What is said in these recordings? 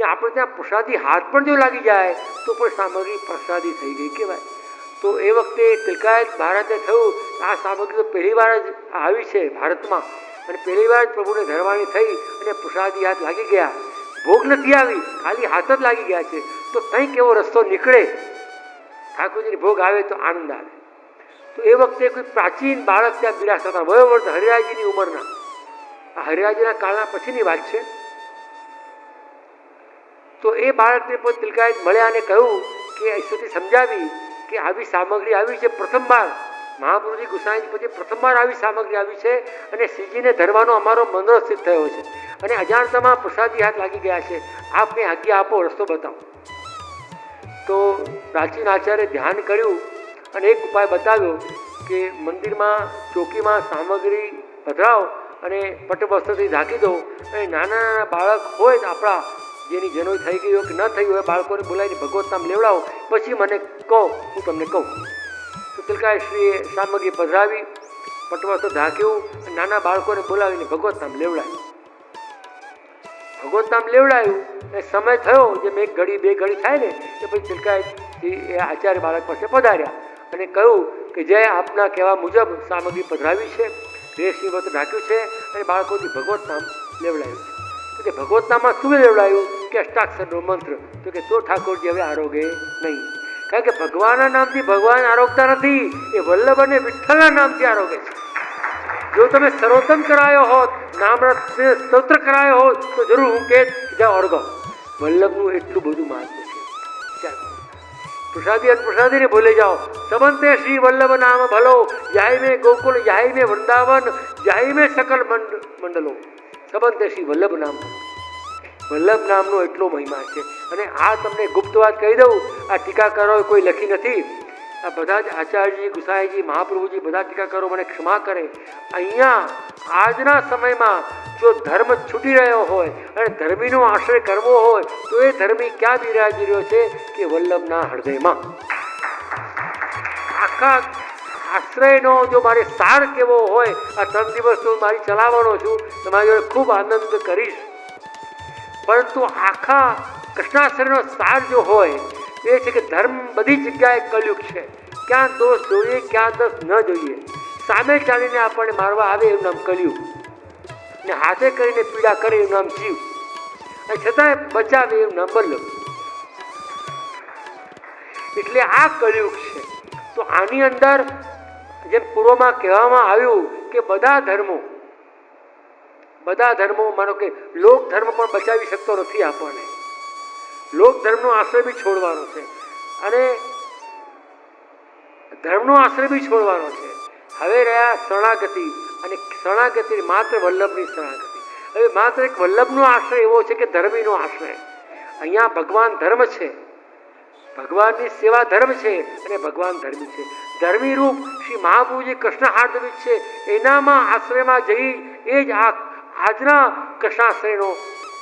ને આપણે ત્યાં પ્રસાદી હાથ પણ જો લાગી જાય તો પણ સામગ્રી પ્રસાદી થઈ ગઈ કહેવાય. તો એ વખતે તિલકાયત મહારાજને થયું આ સામગ્રી તો પહેલી વાર જ આવી છે ભારતમાં, અને પહેલી વાર જ પ્રભુને ધરવાની થઈ અને પ્રસાદી હાથ લાગી ગયા. ભોગ નથી આવી, ખાલી હાથ જ લાગી ગયા છે. તો કંઈક એવો રસ્તો નીકળે, ઠાકોરજીને ભોગ આવે તો આનંદ આવે. તો એ વખતે કોઈ પ્રાચીન બાળક ત્યાં બિરાજતા હતા, વયોવૃદ્ધ હરિરાયજીની ઉંમરના. આ હરિરાયજીના કાળના પછીની વાત છે. તો એ બાળકને પોતે તિલકાયત મળ્યા અને કહ્યું કે ઈશ્વરથી સમજાવી કે આવી સામગ્રી આવી છે, પ્રથમવાર મહાપુરુષજી ગુસાઈજી પછી પ્રથમવાર આવી સામગ્રી આવી છે અને શ્રીજીને ધરવાનો અમારો મનોરથ સિદ્ધ થયો છે અને અજાણતામાં પ્રસાદી હાથ લાગી ગયા છે, આપને આજ્ઞા આપો, રસ્તો બતાવો. તો પ્રાચીન આચાર્ય ધ્યાન કર્યું અને એક ઉપાય બતાવ્યો કે મંદિરમાં ચોકીમાં સામગ્રી પધરાવો અને પટવસ્ત્રથી ઢાંકી દો, અને નાના નાના બાળક હોય ને આપણા જેની જનોઈ થઈ ગઈ હોય કે ન થઈ હોય બાળકોને બોલાવીને ભગવત નામ લેવડાવો, પછી મને કહો, હું તમને કહું. તો તિલકાયશ્રીએ સામગ્રી પધરાવી, પટવસ્ત્ર ઢાંક્યું, નાના બાળકોને બોલાવીને ભગવત નામ લેવડાવ્યું. ભગવત નામ લેવડાવ્યું એ સમય થયો, જેમ એક ઘડી બે ઘડી થાય ને કે પછી તિલકાયજી એ આચાર્ય બાળક પાસે પધાર્યા અને કહ્યું કે જય આપના કહેવા મુજબ સામગ્રી પધરાવી છે, રેશમી વસ્ત્ર ઢાંક્યું છે અને બાળકોથી ભગવત નામ લેવડાવ્યું છે. તો કે ભગવત નામમાં શું લેવડાવ્યું કે અષ્ટાક્ષરનો મંત્ર. તો કે તો ઠાકોરજી હવે આરોગે નહીં, કારણ કે ભગવાનના નામથી ભગવાન આરોગતા નથી, એ વલ્લભ અને વિઠ્ઠલના નામથી આરોગે છે. જો તમે સર્વોત્તમ કરાયો હોત, નામના સ્તોત્ર કરાયો હોત તો જરૂર હું કે જાઓ અર્ગો. વલ્લભનું એટલું બધું મહત્વ છે. પ્રસાદી અને પ્રસાદીને ભૂલી જાઓ. સંબંતે શ્રી વલ્લભ નામ ભલો, જાય મેં ગોકુલ, જાય મેં વૃંદાવન, જાય મેં સકલ મંડલો. સંબંતે શ્રી વલ્લભ નામ, વલ્લભ નામનો એટલો મહિમા છે. અને આ તમને ગુપ્ત વાત કહી દઉં, આ ટીકાકારોએ કોઈ લખી નથી. આ બધા જ આચાર્યજી, ગુસાઈજી, મહાપ્રભુજી બધા ટીકાકારો મને ક્ષમા કરે. અહીંયા આજના સમયમાં જો ધર્મ છૂટી રહ્યો હોય અને ધર્મીનો આશ્રય કરવો હોય તો એ ધર્મી ક્યાં બિરાજી રહ્યો છે કે વલ્લભના હૃદયમાં. આખા આશ્રયનો જો મારે સાર કેવો હોય, આ 3 દિવસ હું મારી ચલાવવાનો છું, તમારી જોડે ખૂબ આનંદ કરીશ, પરંતુ આખા કૃષ્ણાશ્રયનો સાર જો હોય એ છે કે ધર્મ બધી જગ્યાએ કલયુગ છે. ક્યાં દોષ જોઈએ, ક્યાં દોષ ન જોઈએ, સામે ચાલીને આપણને મારવા આવે એવું નામ કલયુગ, ને હાથે કરીને પીડા કરે એવું નામ જીવ, અને છતાંય બચાવે એવું નામ વલ્લભ. એટલે આ કલયુગ છે. તો આની અંદર જેમ પૂર્વમાં કહેવામાં આવ્યું કે બધા ધર્મો માનો કે લોક ધર્મ પણ બચાવી શકતો નથી આપણને, લોક ધર્મનો આશ્રય બી છોડવાનો છે અને ધર્મનો આશ્રય બી છોડવાનો છે. હવે રહ્યા શરણાગતિ, અને શરણાગતિ માત્ર વલ્લભની શરણાગતિ. હવે માત્ર એક વલ્લભનો આશ્રય એવો છે કે ધર્મીનો આશ્રય. અહીંયા ભગવાન ધર્મ છે, ભગવાનની સેવા ધર્મ છે અને ભગવાન ધર્મી છે. ધર્મી રૂપ શ્રી મહાપ્રભુજી કૃષ્ણ હાર્દવિક છે, એનામાં આશ્રયમાં જઈ એ જ આજના કૃષ્ણાશ્રયનો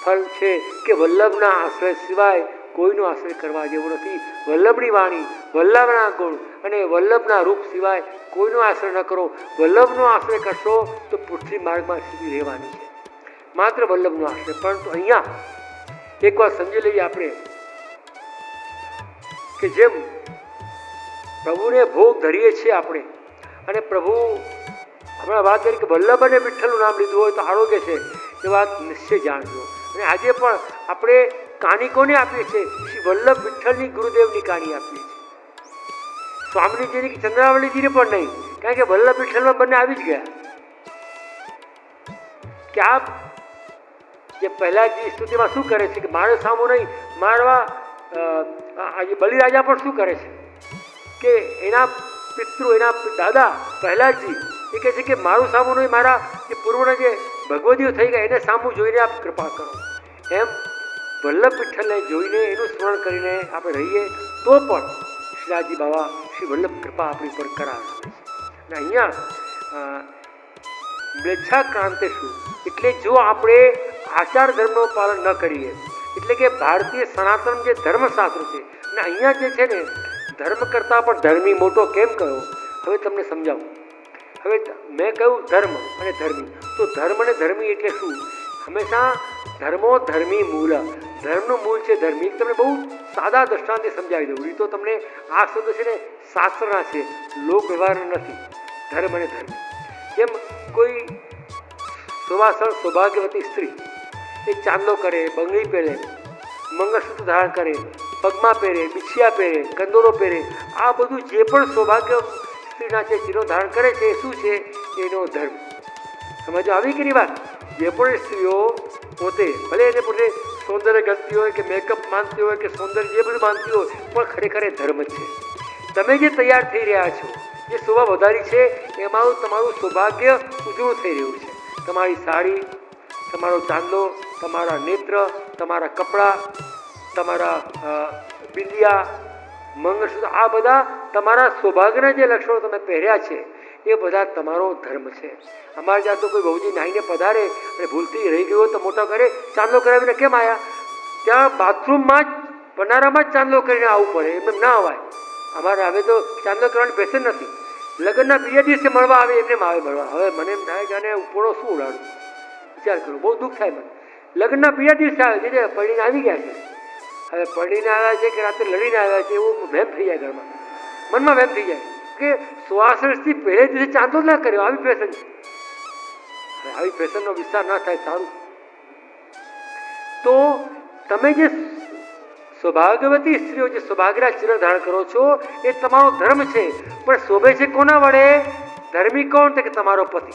ફળ છે કે વલ્લભના આશ્રય સિવાય કોઈનો આશ્રય કરવા જેવો નથી. વલ્લભની વાણી, વલ્લભના ગુણ અને વલ્લભના રૂપ સિવાય કોઈનો આશ્રય ન કરો. વલ્લભનો આશ્રય કરશો તો પૃથ્વી માર્ગમાં સીધી રહેવાની છે, માત્ર વલ્લભનો આશ્રય. પરંતુ અહીંયા એક વાત સમજી લઈએ આપણે કે જેમ પ્રભુને ભોગ ધરીએ છીએ આપણે, અને પ્રભુ હમણાં વાત કરી કે વલ્લભ અને વિઠ્ઠલનું નામ લીધું હોય તો આરોગ્ય છે, એ વાત નિશ્ચય જાણજો. અને આજે પણ આપણે કાની કોને આપીએ છીએ? શ્રી વલ્લભ વિઠ્ઠલની ગુરુદેવની કાની આપીએ છીએ, સ્વામીજીની કે ચંદ્રાવલીજીને પણ નહીં, કારણ કે વલ્લભ વિઠ્ઠલમાં બંને આવી જ ગયા. કે આપ જે પહેલાજી સ્તુતિમાં શું કરે છે કે મારે સામું નહીં મારવા, આજે બલિરાજા પણ શું કરે છે કે એના પિતૃ, એના દાદા પ્રહલાદજી એ કહે છે કે મારું સામું નહીં, મારા જે પૂર્વના જે ભગવદીઓ થઈ ગયા એને સામું જોઈને આપ કૃપા કરો. એમ વલ્લભ વિઠ્ઠલને જોઈને એનું સ્મરણ કરીને આપણે રહીએ તો પણ શ્રીરાજી બાબા શ્રી વલ્લભ કૃપા આપણી પર કરાવે છે. અને અહીંયા મ્લેચ્છા ક્રાંતિ શું એટલે જો આપણે આચાર ધર્મનું પાલન ન કરીએ, એટલે કે ભારતીય સનાતન જે ધર્મશાસ્ત્ર છે, અને અહીંયા જે છે ને ધર્મ કરતાં પણ ધર્મી મોટો કેમ કહ્યો, હવે તમને સમજાવું. હવે મેં કહ્યું ધર્મ અને ધર્મી, તો ધર્મ અને ધર્મી એટલે શું? હંમેશા ધર્મો ધર્મી મૂળ, ધર્મનું મૂળ છે ધર્મિક. તમને બહુ સાદા દ્રષ્ટાંતે સમજાવી દઉં. એ તો તમને આ શબ્દ છે ને શાસ્ત્રના છે, લોક વ્યવહારના નથી. ધર્મ અને ધર્મ. જેમ કોઈ સુવાસણ સૌભાગ્યવતી સ્ત્રી એ ચાંદલો કરે, બંગડી પહેરે, મંગળસૂત્ર ધારણ કરે, પગમાં પહેરે, બિછિયા પહેરે, કંદોરો પહેરે, આ બધું જે પણ સૌભાગ્ય સ્ત્રીના છે જેનો ધારણ કરે છે એ શું છે? એનો ધર્મ. સમજ આવી કે વાત? જે પણ સ્ત્રીઓ પોતે ભલે એને પોતે સૌંદર્ય ગણતી હોય કે મેકઅપ માનતી હોય કે સૌંદર્ય જે બધું માનતી હોય, પણ ખરેખર એ ધર્મ છે. તમે જે તૈયાર થઈ રહ્યા છો, જે શોભા વધારી છે, એમાં તમારું સૌભાગ્ય ઉજળું થઈ રહ્યું છે. તમારી સાડી, તમારો ચાંદલો, તમારા નેત્ર, તમારા કપડાં, તમારા બિંદિયા, મંગળસૂત્ર, આ બધા તમારા સૌભાગ્યના જે લક્ષણો તમે પહેર્યા છે એ બધા તમારો ધર્મ છે. અમારે ત્યાં તો કોઈ બહુજી નાહીને પધારે અને ભૂલથી રહી ગયો તો મોટા કરે ચાંદલો કરાવીને કેમ આવ્યા? ત્યાં બાથરૂમમાં જ પનારામાં જ ચાંદલો કરીને આવવું પડે, એમને ના અવાય. અમારે હવે તો ચાંદલો કરવાની પેશન નથી. લગ્નના બીજા દિવસે મળવા આવે એમને આવે મળવા. હવે મને એમ થાય કે આને ઉપોળો શું ઉડાડું? વિચાર કરું, બહુ દુઃખ થાય મને. લગ્નના બીજા દિવસે આવે છે, પરણીને આવી ગયા છે. હવે પરણીને આવ્યા છે કે રાત્રે લડીને આવ્યા છે એવું વહેમ થઈ જાય ઘરમાં, મનમાં વહેમ થઈ જાય કે સુવાસણથી પહેલે દિવસે ચાંદલો ના કર્યો. આવી ફેશન છે. આવી ફેશનનો વિસ્તાર ના થાય સારું. તો તમે જે સૌભાગ્યવતી સ્ત્રીઓ જે સૌભાગ્યના ચિહ્ન ધારણ કરો છો એ તમારો ધર્મ છે. પણ શોભે છે કોના વડે? ધર્મી કોણ? કે તમારો પતિ.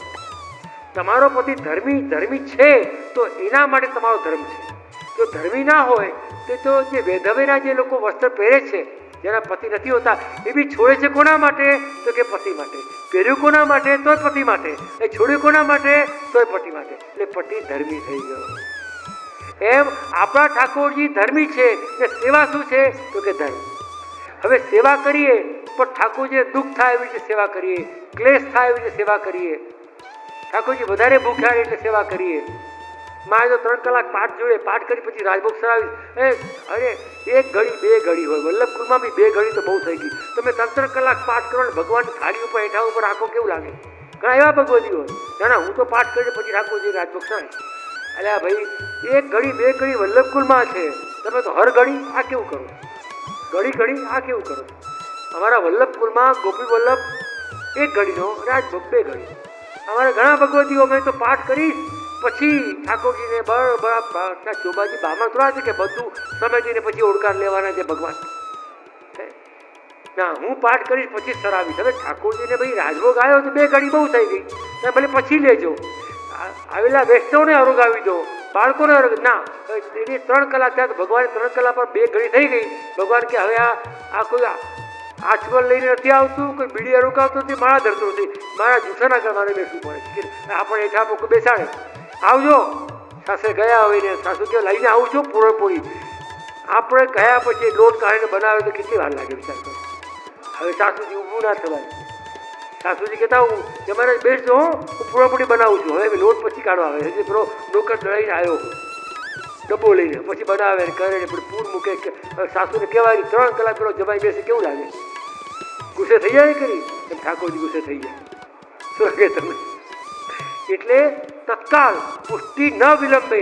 તમારો પતિ ધર્મી છે તો એના માટે તમારો ધર્મ છે. જો ધર્મી ના હોય તો જે વેધવેના જે લોકો વસ્ત્ર પહેરે છે, જેના પતિ નથી હોતા, એ બી છોડે છે કોના માટે? તો કે પતિ માટે. પહેર્યું કોના માટે? તોય પતિ માટે. એ છોડ્યું કોના માટે? તોય પતિ માટે. એટલે પતિ ધર્મી થઈ ગયો. એમ આપણા ઠાકોરજી ધર્મી છે. એ સેવા શું છે? તો કે ધર્મ. હવે સેવા કરીએ પણ ઠાકોરજીને દુઃખ થાય એવી રીતે સેવા કરીએ, ક્લેશ થાય એવી રીતે સેવા કરીએ. ઠાકોરજી વધારે ભૂખ્યા એટલે સેવા કરીએ. મારે તો 3 કલાક પાઠ જોઈએ, પાઠ કરી પછી રાજભોગ સરાવીશ. અરે 1 ઘડી 2 ઘડી હોય, વલ્લભકુળમાં બી 2 ઘડી તો બહુ થઈ ગઈ. તમે 3 કલાક પાઠ કરો ને ભગવાન થાળી ઉપર હેઠા ઉપર રાખો, કેવું લાગે? ઘણા એવા ભગવતી હોય, ના હું તો પાઠ કરી પછી ઠાકોરજી રાજભોગ સરાવીશ. અલ્યા ભાઈ, 1 ઘડી 2 ઘડી વલ્લભકુળમાં છે, તમે તો હર ઘડી આ કેવું કરો? ઘડી આ કેવું કરો? અમારા વલ્લભકુળમાં ગોપી વલ્લભ 1 ઘડીનો, રાજભોગ 2 ઘડી. અમારા ઘણા ભગવતીઓ મેં તો પાઠ કરીશ પછી ઠાકોરજીને બરાબર ચોબાજી બામાં થોડા છે કે બધું સમેટીને પછી ઓળકાર લેવાના છે ભગવાન. ના, હું પાઠ કરીશ પછી સરાવીશ. હવે ઠાકોરજીને ભાઈ રાજભોગ આવ્યો તો 2 ઘડી બહુ થઈ ગઈ, તમે ભલે પછી લેજો. આવેલા વૈષ્ણવને અરોગાવી દો, બાળકોને ના. એની 3 કલાક થયા તો ભગવાન 3 કલાક પર 2 ઘડી થઈ ગઈ. ભગવાન કે હવે આ કોઈ આચવલ લઈને નથી આવતું, કોઈ બીડી અરોગાવતું નથી, માળા ધરતું નથી, મારા જૂઠાના ઘર મારે બેસવું પડે. આપણે હેઠા કોઈ બેસાડે, આવજો. સાસરે ગયા હોય ને સાસુ કે લઈને આવું છું પૂરેપૂરી. આપણે ગયા પછી લોટ કાઢીને બનાવે તો કેટલી વાર લાગે વિચાર કરો. હવે સાસુજી ઊભું ના થવાય. સાસુજી કહેતા હું તમારે બેસજો, હું પૂરેપૂરી બનાવું છું. હવે લોટ પછી કાઢવા આવે, હજી પેલો નોકર દળાઈને આવ્યો ડબ્બો લઈને પછી બનાવે ને કરે ને પૂર મૂકે. સાસુને કહેવાય 3 કલાક પેલો જમાઈ બેસે, કેવું લાગે? ગુસ્સે થઈ જાય કરી એમ ઠાકોરજી ગુસ્સે થઈ જાય. શું લાગે તમને? એટલે તત્કાલ પુષ્ટિ ન વિલંબે